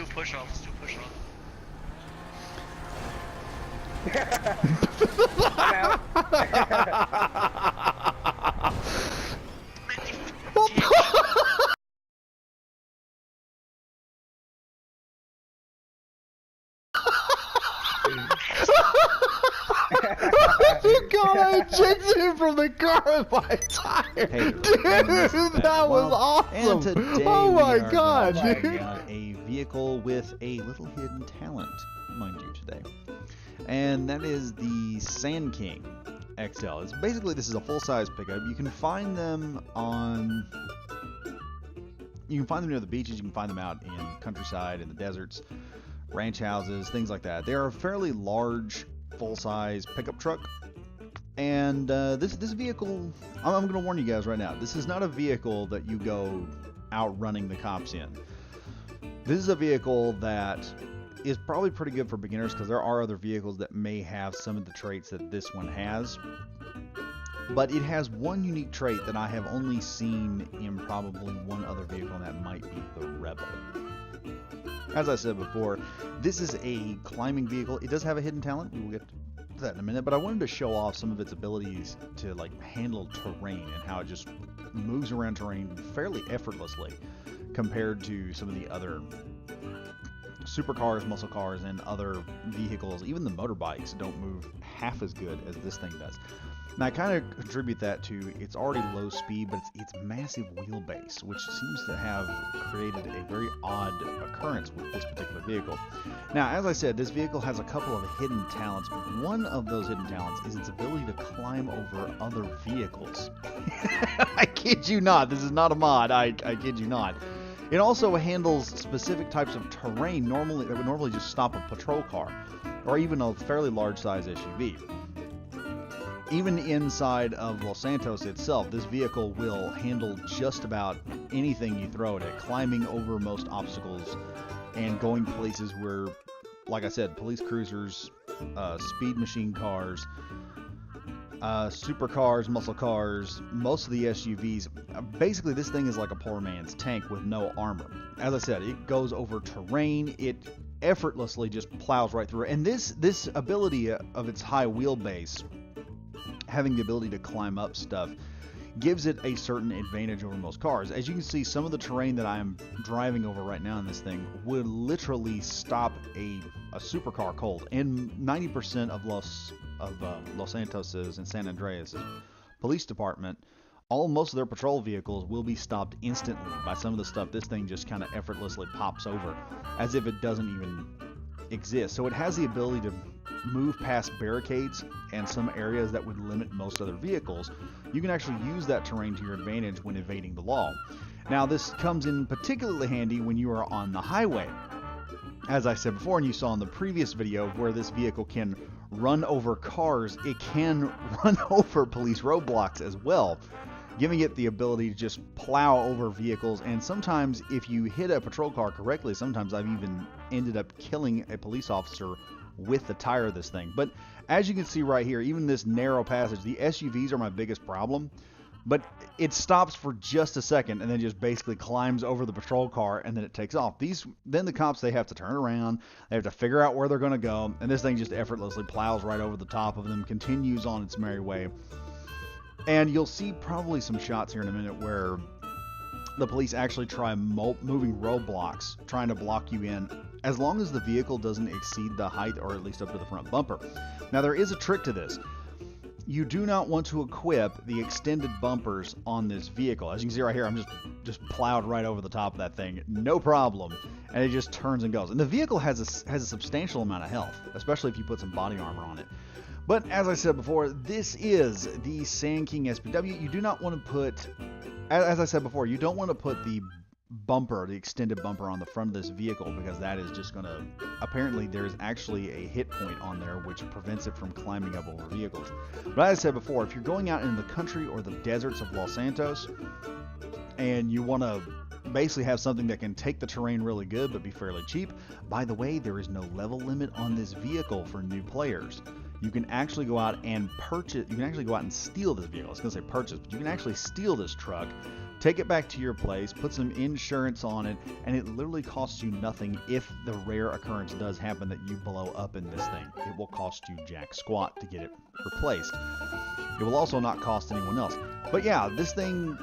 do a push off. Let's do a push off. I'm out. God, I ejected him from the car with my tire. Hey, Dude, that was awesome. And today oh my we are God, going to dude. check out a vehicle with a little hidden talent, mind you, today. And that is the Sand King XL. It's basically, this is a full-size pickup. You can find them on... You can find them near the beaches. You can find them out in countryside, in the deserts, ranch houses, things like that. They're a fairly large, full-size pickup truck. And this vehicle, I'm going to warn you guys right now, this is not a vehicle that you go out running the cops in. This is a vehicle that is probably pretty good for beginners because there are other vehicles that may have some of the traits that this one has. But it has one unique trait that I have only seen in probably one other vehicle, and that might be the Rebel. As I said before, this is a climbing vehicle. It does have a hidden talent. We will get to that in a minute, but I wanted to show off some of its abilities to like handle terrain and how it just moves around terrain fairly effortlessly compared to some of the other supercars, muscle cars, and other vehicles. Even the motorbikes don't move half as good as this thing does. And I kind of attribute that to it's already low speed, but it's massive wheelbase, which seems to have created a very odd occurrence with this particular vehicle. Now, as I said, this vehicle has a couple of hidden talents. One of those hidden talents is its ability to climb over other vehicles. I kid you not. This is not a mod. I kid you not. It also handles specific types of terrain that would normally just stop a patrol car or even a fairly large size SUV. Even inside of Los Santos itself, this vehicle will handle just about anything you throw at it, climbing over most obstacles and going places where, like I said, police cruisers, speed machine cars, supercars, muscle cars, most of the SUVs, basically this thing is like a poor man's tank with no armor. As I said, it goes over terrain, it effortlessly just plows right through it. And this ability of its high wheelbase, having the ability to climb up stuff, gives it a certain advantage over most cars. As you can see, some of the terrain that I am driving over right now in this thing would literally stop a supercar cold. And 90% of Los Santos's and San Andreas' police department, most of their patrol vehicles will be stopped instantly by some of the stuff this thing just kind of effortlessly pops over, as if it doesn't even exist. So it has the ability to move past barricades and some areas that would limit most other vehicles. You can actually use that terrain to your advantage when evading the law. Now, this comes in particularly handy when you are on the highway. As I said before, and you saw in the previous video, where this vehicle can run over cars, it can run over police roadblocks as well, giving it the ability to just plow over vehicles. And sometimes if you hit a patrol car correctly, sometimes I've even ended up killing a police officer with the tire of this thing. But as you can see right here, even this narrow passage, the SUVs are my biggest problem, but it stops for just a second and then just basically climbs over the patrol car and then it takes off. Then the cops, they have to turn around, they have to figure out where they're going to go, and this thing just effortlessly plows right over the top of them, continues on its merry way. And you'll see probably some shots here in a minute where the police actually try moving roadblocks, trying to block you in, as long as the vehicle doesn't exceed the height, or at least up to the front bumper. Now, there is a trick to this. You do not want to equip the extended bumpers on this vehicle. As you can see right here, I'm just plowed right over the top of that thing, no problem, and it just turns and goes. And the vehicle has a substantial amount of health, especially if you put some body armor on it. But as I said before, this is the Sand King SPW. You do not want to put, as I said before, you don't want to put the bumper, the extended bumper, on the front of this vehicle, because that is just going to, apparently there's actually a hit point on there which prevents it from climbing up over vehicles. But as I said before, if you're going out in the country or the deserts of Los Santos and you want to basically have something that can take the terrain really good but be fairly cheap, by the way, there is no level limit on this vehicle for new players. You can actually go out and purchase, you can actually go out and steal this vehicle. I was going to say purchase, but you can actually steal this truck take it back to your place, put some insurance on it, and it literally costs you nothing if the rare occurrence does happen that you blow up in this thing. It will cost you jack squat to get it replaced. It will also not cost anyone else. But yeah, this thing,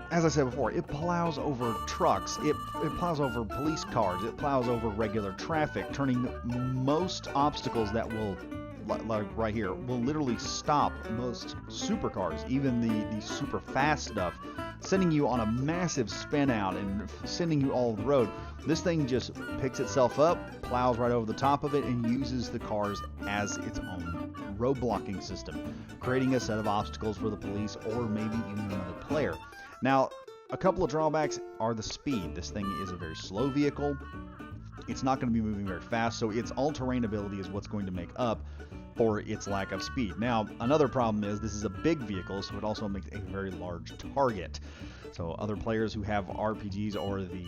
as I said before, it plows over trucks, it plows over police cars, it plows over regular traffic, turning most obstacles that will, like right here, will literally stop most supercars, even the super fast stuff, sending you on a massive spin out and sending you all over the road. This thing just picks itself up, plows right over the top of it, and uses the cars as its own road blocking system, creating a set of obstacles for the police or maybe even another player. Now, a couple of drawbacks are the speed. This thing is a very slow vehicle. It's not going to be moving very fast, so its all-terrain ability is what's going to make up for its lack of speed. Now, another problem is this is a big vehicle, so it also makes a very large target. So other players who have RPGs or the,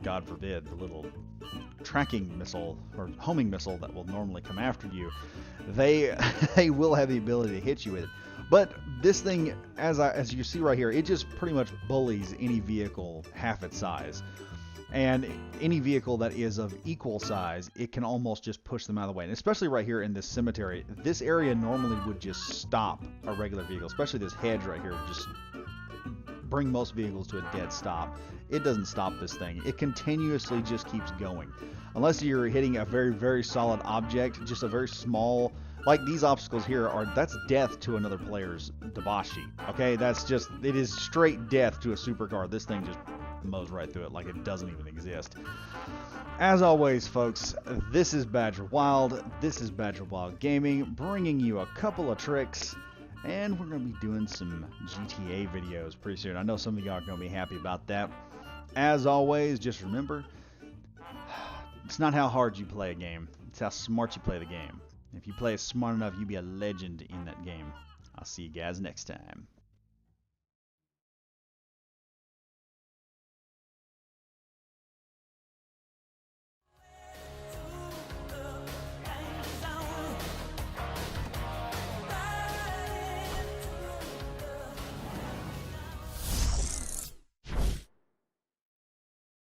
God forbid, the little tracking missile or homing missile that will normally come after you, they will have the ability to hit you with it. But this thing, as you see right here, it just pretty much bullies any vehicle half its size. And any vehicle that is of equal size, it can almost just push them out of the way. And especially right here in this cemetery, this area normally would just stop a regular vehicle, especially this hedge right here, just bring most vehicles to a dead stop. It doesn't stop this thing. It continuously just keeps going. Unless you're hitting a very, very solid object, just a very small, like these obstacles here that's death to another player's Dabashi. Okay, it is straight death to a supercar. This thing just mows right through it like it doesn't even exist. As always, folks, this is Badger Wild. This is Badger Wild Gaming, bringing you a couple of tricks, and we're going to be doing some GTA videos pretty soon. I know some of y'all are going to be happy about that. As always, just remember, it's not how hard you play a game, it's how smart you play the game. If you play it smart enough, you'll be a legend in that game. I'll see you guys next time.